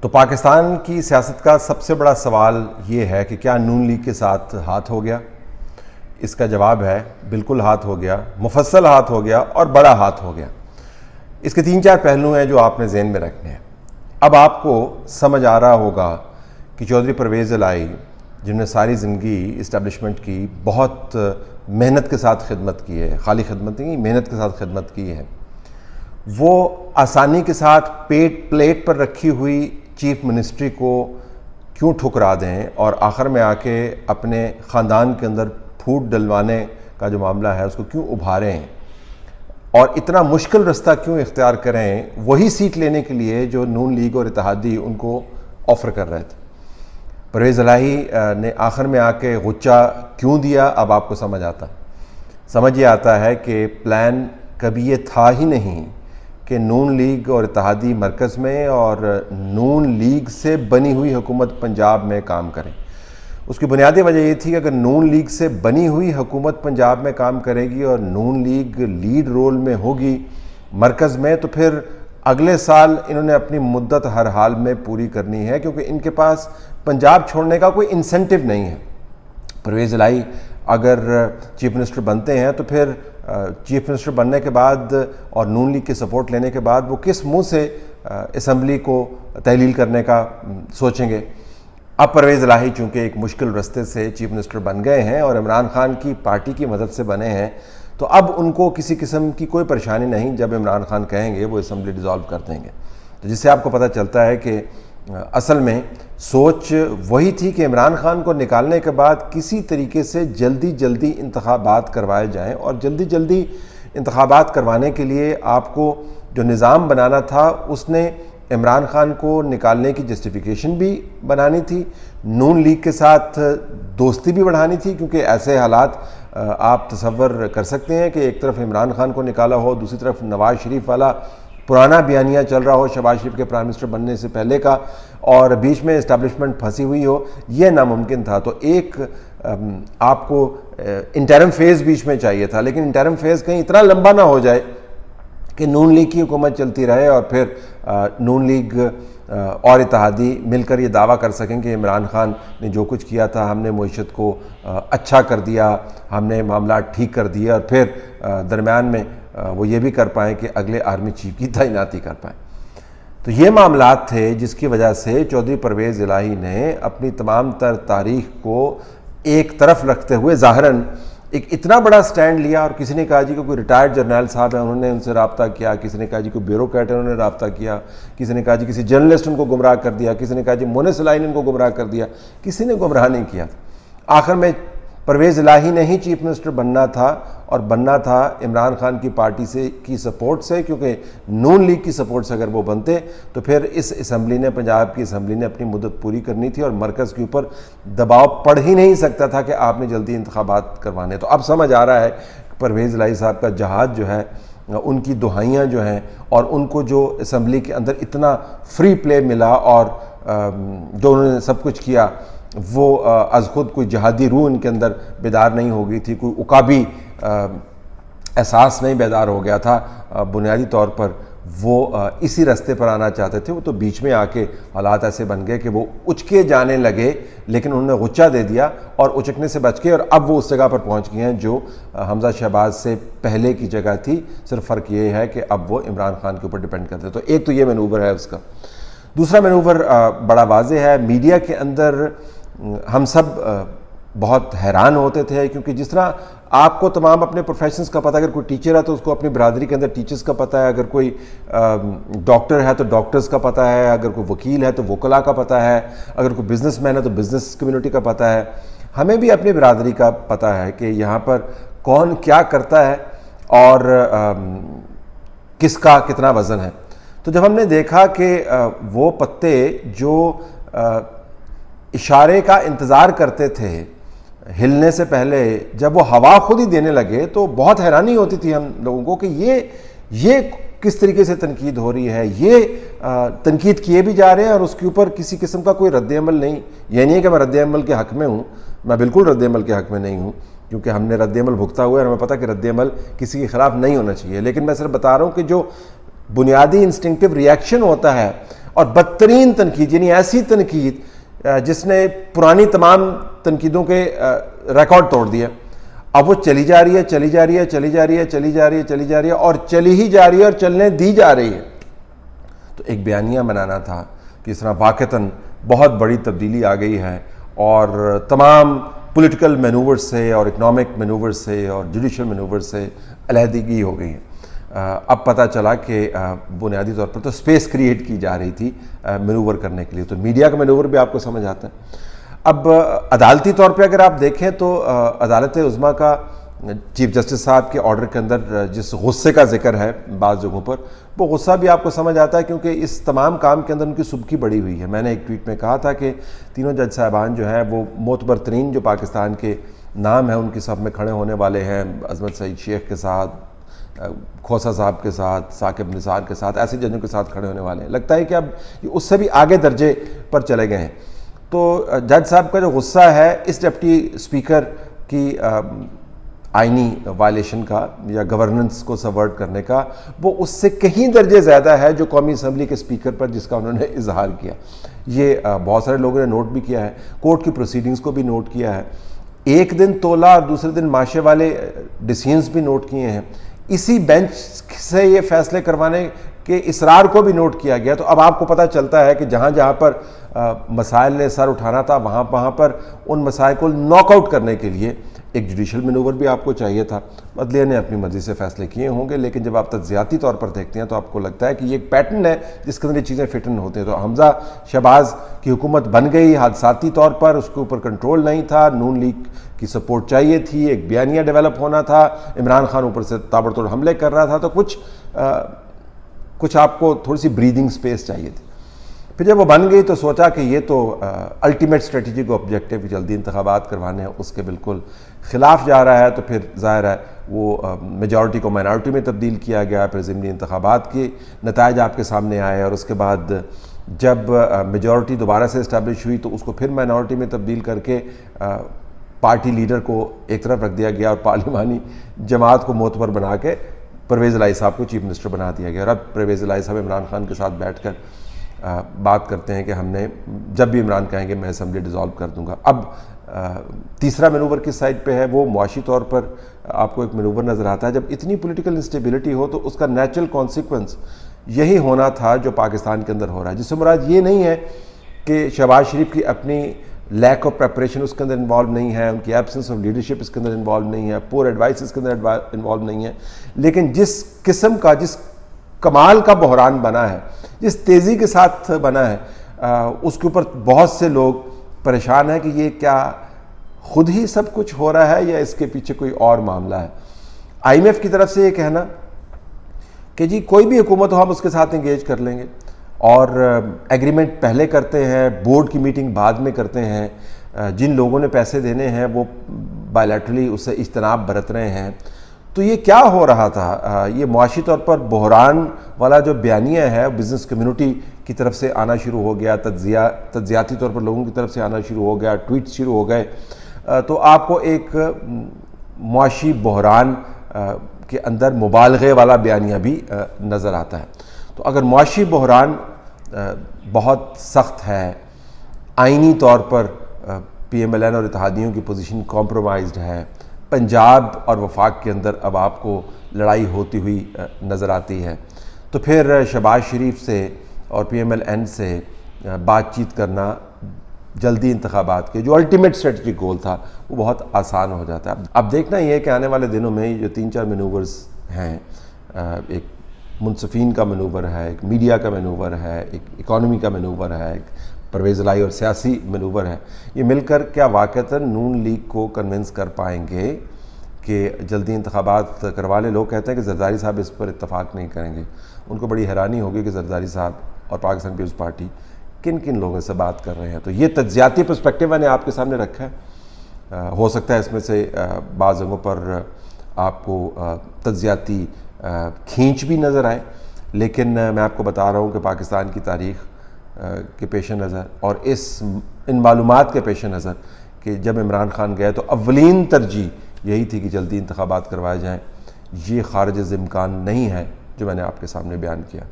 तो पाकिस्तान की सियासत का सबसे बड़ा सवाल ये है कि क्या नून लीग के साथ हाथ हो गया। इसका जवाब है बिल्कुल हाथ हो गया, मुफस्सल हाथ हो गया और बड़ा हाथ हो गया। इसके 3-4 पहलू हैं जो आपने ज़हन में रखने हैं। अब आपको समझ आ रहा होगा कि चौधरी परवेज़ इलाही, जिन्होंने सारी ज़िंदगी इस्टेब्लिशमेंट की बहुत मेहनत के साथ खिदमत की है, खाली खिदमत नहीं, मेहनत के साथ खिदमत की है, वो आसानी के साथ प्लेट पर रखी हुई चीफ मिनिस्ट्री को क्यों ठुकरा दें और आखिर में आके अपने ख़ानदान के अंदर फूट डलवाने का जो मामला है उसको क्यों उभारें और इतना मुश्किल रास्ता क्यों इख्तियार करें, वही सीट लेने के लिए जो नून लीग और इत्तेहादी उनको ऑफ़र कर रहे थे। परवेज़ इलाही ने आखिर में आके गुच्चा क्यों दिया, अब आपको समझ ये आता है कि प्लान कभी ये था ही नहीं कि नून लीग और इत्तेहादी मरकज़ में और नून लीग से बनी हुई हुकूमत पंजाब में काम करें। उसकी बुनियादी वजह ये थी कि अगर नून लीग से बनी हुई हुकूमत पंजाब में काम करेगी और नून लीग लीड रोल में होगी मरकज़ में, तो फिर अगले साल इन्होंने अपनी मुद्दत हर हाल में पूरी करनी है, क्योंकि इनके पास पंजाब छोड़ने का कोई इंसेंटिव नहीं है। परवेज़ इलाही अगर चीफ मिनिस्टर बनते हैं तो फिर चीफ मिनिस्टर बनने के बाद और नून लीग की सपोर्ट लेने के बाद वो किस मुंह से असम्बली को तहलील करने का सोचेंगे। अब परवेज़ इलाही चूँकि एक मुश्किल रास्ते से चीफ मिनिस्टर बन गए हैं और इमरान खान की पार्टी की मदद से बने हैं, तो अब उनको किसी किस्म की कोई परेशानी नहीं। जब इमरान खान कहेंगे वो असम्बली डिज़ोल्व कर देंगे। तो जिससे आपको पता चलता है कि असल में सोच वही थी कि इमरान खान को निकालने के बाद किसी तरीके से जल्दी इंतखाबात करवाए जाएं, और जल्दी इंतखाबात करवाने के लिए आपको जो निज़ाम बनाना था उसने इमरान खान को निकालने की जस्टिफिकेशन भी बनानी थी, नून लीग के साथ दोस्ती भी बढ़ानी थी, क्योंकि ऐसे हालात आप तसव्वुर कर सकते हैं कि एक तरफ इमरान खान को निकाला हो, दूसरी तरफ नवाज़ शरीफ वाला पुराना बयानिया चल रहा हो शहबाज शरीफ के प्राइम मिनिस्टर बनने से पहले का, और बीच में इस्टेब्लिशमेंट फंसी हुई हो, यह नामुमकिन था। तो एक आपको इंटरिम फेज़ बीच में चाहिए था, लेकिन इंटरिम फेज़ कहीं इतना लंबा ना हो जाए कि नून लीग की हुकूमत चलती रहे और फिर नून लीग और इत्तेहादी मिलकर ये दावा कर सकें कि इमरान खान ने जो कुछ किया था, हमने मईशत को अच्छा कर दिया, हमने मामला ठीक कर दिया, और फिर दरमियान में वो ये भी कर पाएँ कि अगले आर्मी चीफ की तैनाती कर पाएँ। तो ये मामलात थे जिसकी वजह से चौधरी परवेज़ इलाही ने अपनी तमाम तर तारीख को एक तरफ रखते हुए ज़ाहिरन एक इतना बड़ा स्टैंड लिया। और किसी ने कहा जी को कोई रिटायर्ड जर्नल साहब है, उन्होंने उनसे रब्ता किया, किसी ने कहा जी कोई ब्यूरोक्रेट है, उन्होंने रब्ता किया, किसी ने कहा जी किसी जर्नलिस्ट उनको गुमराह कर दिया, किसी ने कहा जी मोनिस इलाही ने उनको गुमराह कर दिया। किसी ने गुमराह नहीं किया। आखिर में परवेज़ इलाही ने ही चीफ मिनिस्टर बनना था, और बनना था इमरान खान की पार्टी से की सपोर्ट से, क्योंकि नून लीग की सपोर्ट से अगर वो बनते तो फिर इस असम्बली ने, पंजाब की असम्बली ने अपनी मुद्दत पूरी करनी थी और मरकज़ के ऊपर दबाव पड़ ही नहीं सकता था कि आपने जल्दी इंतखाबात करवाने। तो अब समझ आ रहा है परवेज़ इलाही साहब का जहाज़ जो है, उनकी दुहाइयाँ जो हैं, और उनको जो असम्बली के अंदर इतना फ्री प्ले मिला और जो उन्होंने सब कुछ किया, वो अज़ खुद कोई जहादी रूह इनके अंदर बेदार नहीं हो गई थी, कोई उकाबी एहसास नहीं बेदार हो गया था। बुनियादी तौर पर वो इसी रास्ते पर आना चाहते थे। वो तो बीच में आके हालात ऐसे बन गए कि वो उचके जाने लगे, लेकिन उन्होंने गुच्चा दे दिया और उचकने से बच गए, और अब वो उस जगह पर पहुंच गए हैं जो हमजा शहबाज से पहले की जगह थी। सिर्फ फ़र्क ये है कि अब वो इमरान खान के ऊपर डिपेंड करते। तो एक तो ये मैनूवर है उसका। दूसरा मैनूवर बड़ा वाज़ेह है। मीडिया के अंदर हम सब बहुत हैरान होते थे, क्योंकि जिस तरह आपको तमाम अपने प्रोफेशंस का पता है, अगर कोई टीचर है तो उसको अपनी बरादरी के अंदर टीचर्स का पता है, अगर कोई डॉक्टर है तो डॉक्टर्स का पता है, अगर कोई वकील है तो वकला का पता है, अगर कोई बिजनेसमैन है तो बिजनेस कम्युनिटी का पता है। हमें भी अपनी बरादरी का पता है कि यहाँ पर कौन क्या करता है और किसका कितना वज़न है। तो जब हमने देखा कि वो पत्ते जो इशारे का इंतज़ार करते थे हिलने से पहले, जब वो हवा खुद ही देने लगे, तो बहुत हैरानी होती थी हम लोगों को कि ये किस तरीके से तनकीद हो रही है। ये तनकीद किए भी जा रहे हैं और उसके ऊपर किसी किस्म का कोई रद्द-ए-अमल नहीं। ये नहीं है कि मैं रद्द-ए-अमल के हक़ में हूँ, मैं बिल्कुल रद्द-ए-अमल के हक़ में नहीं हूँ, क्योंकि हमने रद्द-ए-अमल भुगता हुआ है और हमें पता कि रद्द-ए-अमल किसी के ख़िलाफ़ नहीं होना चाहिए। लेकिन मैं सिर्फ बता रहा हूँ कि जो बुनियादी इंस्टिंक्टिव रिएक्शन होता है और बदतरीन तनकीद, यानी ऐसी तनकीद जिसने पुरानी तमाम तनकीदों के रिकॉर्ड तोड़ दिया। अब वो चली जा रही है, चली जा रही है, चली जा रही है, चली जा रही है, चली जा रही है, और चली ही जा रही है और चलने दी जा रही है। तो एक बयानिया बनाना था कि इस तरह वाक़तन बहुत बड़ी तब्दीली आ गई है और तमाम पॉलिटिकल मैनूवर से और इकनॉमिक मैनूवर से और जुडिशल मैनूवर से अलहदगी हो गई है। अब पता चला कि बुनियादी तौर पर तो स्पेस क्रिएट की जा रही थी मैनूवर करने के लिए, तो मीडिया का मैनूवर भी आपको समझ आता है। अब अदालती तौर पे अगर आप देखें तो अदालत उज़्मा का चीफ जस्टिस साहब के ऑर्डर के अंदर जिस गुस्से का जिक्र है बाज़ जगहों पर, वो गुस्सा भी आपको समझ आता है क्योंकि इस तमाम काम के अंदर उनकी सुबकी बड़ी हुई है। मैंने एक ट्वीट में कहा था कि तीनों जज साहबान जो हैं वो मोतबर तरीन जो पाकिस्तान के नाम है उनकी सब में खड़े होने वाले हैं, अजमत सईद शेख के साथ, खोसा साहब के साथ, साकिब निसार के साथ, ऐसे जजों के साथ खड़े होने वाले हैं। लगता है कि अब उससे भी आगे दर्जे पर चले गए हैं। तो जज साहब का जो गुस्सा है इस डिप्टी स्पीकर की आइनी वायलेशन का या गवर्नेंस को सबवर्ट करने का, वो उससे कहीं दर्जे ज़्यादा है जो कौमी असम्बली के स्पीकर पर जिसका उन्होंने इजहार किया। ये बहुत सारे लोगों ने नोट भी किया है, कोर्ट की प्रोसीडिंग्स को भी नोट किया है, एक दिन तोला और दूसरे दिन माशे वाले डिसीजंस भी नोट किए हैं, इसी बेंच से ये फैसले करवाने के इसरार को भी नोट किया गया। तो अब आपको पता चलता है कि जहाँ जहाँ पर मसाइल ने सर उठाना था वहाँ पर उन मसाइल को नॉकआउट करने के लिए एक जुडिशल मैनूवर भी आपको चाहिए था। अदलिया ने अपनी मर्जी से फैसले किए होंगे, लेकिन जब आप तज्जियाती तौर पर देखते हैं तो आपको लगता है कि ये एक पैटर्न है जिसके अंदर ये चीज़ें फिट इन होती हैं। तो हमजा शहबाज की हुकूमत बन गई हादसाती तौर पर, उसके ऊपर कंट्रोल नहीं था, नून लीग की सपोर्ट चाहिए थी, एक बयानिया डेवलप होना था, इमरान खान ऊपर से ताबड़तोड़ हमले कर रहा था, तो कुछ आपको थोड़ी सी ब्रीदिंग स्पेस चाहिए थी। फिर जब वो बन गई तो सोचा कि ये तो अल्टीमेट स्ट्रेटजिक ऑब्जेक्टिव जल्दी इंतखाबात करवाने हैं, उसके बिल्कुल ख़िलाफ़ जा रहा है। तो फिर ज़ाहिर है वो मेजॉरिटी को माइनॉरिटी में तब्दील किया गया, फिर ज़िमनी इंतखाबात के नताइज आपके सामने आए और उसके बाद जब मेजॉरिटी दोबारा से इस्टेब्लिश हुई तो उसको फिर माइनॉरिटी में तब्दील करके पार्टी लीडर को एक तरफ रख दिया गया और पार्लिमानी जमात को मोतबर बना के परवेज़ इलाही साहब को चीफ मिनिस्टर बना दिया गया। और अब परवेज़ इलाही साहब इमरान खान के साथ बैठकर बात करते हैं कि हमने जब भी इमरान कहेंगे मैं असम्बली डिज़ोल्व कर दूंगा। अब तीसरा मैनूवर किस साइड पे है, वो मुआशी तौर पर आपको एक मैनूवर नज़र आता है। जब इतनी पॉलिटिकल इंस्टेबिलिटी हो तो उसका नेचुरल कॉन्सिक्वेंस यही होना था जो पाकिस्तान के अंदर हो रहा है, जिससे मुराद ये नहीं है कि शहबाज शरीफ की अपनी लैक ऑफ प्रेपरेशन उसके अंदर इन्वॉल्व नहीं है, उनकी एब्सेंस ऑफ लीडरशिप इसके अंदर इन्वॉल्व नहीं है, पुअर एडवाइस इसके अंदर इन्वॉल्व नहीं है, लेकिन जिस किस्म का, जिस कमाल का बहरान बना है, जिस तेज़ी के साथ बना है, उसके ऊपर बहुत से लोग परेशान हैं कि ये क्या खुद ही सब कुछ हो रहा है या इसके पीछे कोई और मामला है। IMF की तरफ से ये कहना कि जी कोई भी हुकूमत हो हम उसके साथ इंगेज कर लेंगे और एग्रीमेंट पहले करते हैं, बोर्ड की मीटिंग बाद में करते हैं, जिन लोगों ने पैसे देने हैं वो बायलैटरली उससे इज्तनाब बरत रहे हैं। तो ये क्या हो रहा था? ये मुआशी तौर पर बहरान वाला जो बयानिया है बिज़नेस कम्युनिटी की तरफ से आना शुरू हो गया, तज्जियाती तौर पर लोगों की तरफ से आना शुरू हो गया, ट्वीट शुरू हो गए, तो आपको एक मुआशी बहरान के अंदर मुबालगे वाला बयानिया भी नज़र आता है। तो अगर मुआशी बहरान बहुत सख्त है, आइनी तौर पर PMLN और इत्तेहादियों की पोजीशन कॉम्प्रोमाइज्ड है, पंजाब और वफाक के अंदर अब आपको लड़ाई होती हुई नज़र आती है, तो फिर शहबाज शरीफ से और PMLN से बातचीत करना जल्दी इंतखाबात के जो अल्टीमेट स्ट्रेटजिक गोल था वो बहुत आसान हो जाता है। अब देखना ये है कि आने वाले दिनों में जो 3-4 मैनूवर्स हैं, एक मुनसफीन का मैनूवर है, एक मीडिया का मैनूवर है, एक इकॉनमी का मैनूवर है, एक परवेज़ इलाही और सियासी मैनूवर है, ये मिलकर क्या वाक़तन नून लीग को कन्विंस कर पाएंगे कि जल्दी इंतखाबात करवा लें? लोग कहते हैं कि जरदारी साहब इस पर इत्तफाक नहीं करेंगे। उनको बड़ी हैरानी होगी कि जरदारी साहब और पाकिस्तान पीपल्स पार्टी किन किन लोगों से बात कर रहे हैं। तो ये तज्जियाती पर्सपेक्टिव मैंने आपके सामने रखा है। हो सकता है इसमें से बाज़ जगहों पर आपको तज्जियाती खींच भी नज़र आए, लेकिन मैं आपको बता रहा हूँ कि पाकिस्तान की तारीख़ के पेश नज़र और इन मालूमात के पेश नज़र कि जब इमरान खान गए तो अव्वलीन तरजीह यही थी कि जल्दी इंतखाबात करवाए जाएँ। ये खारिज इम्कान नहीं है जो मैंने आपके सामने बयान किया।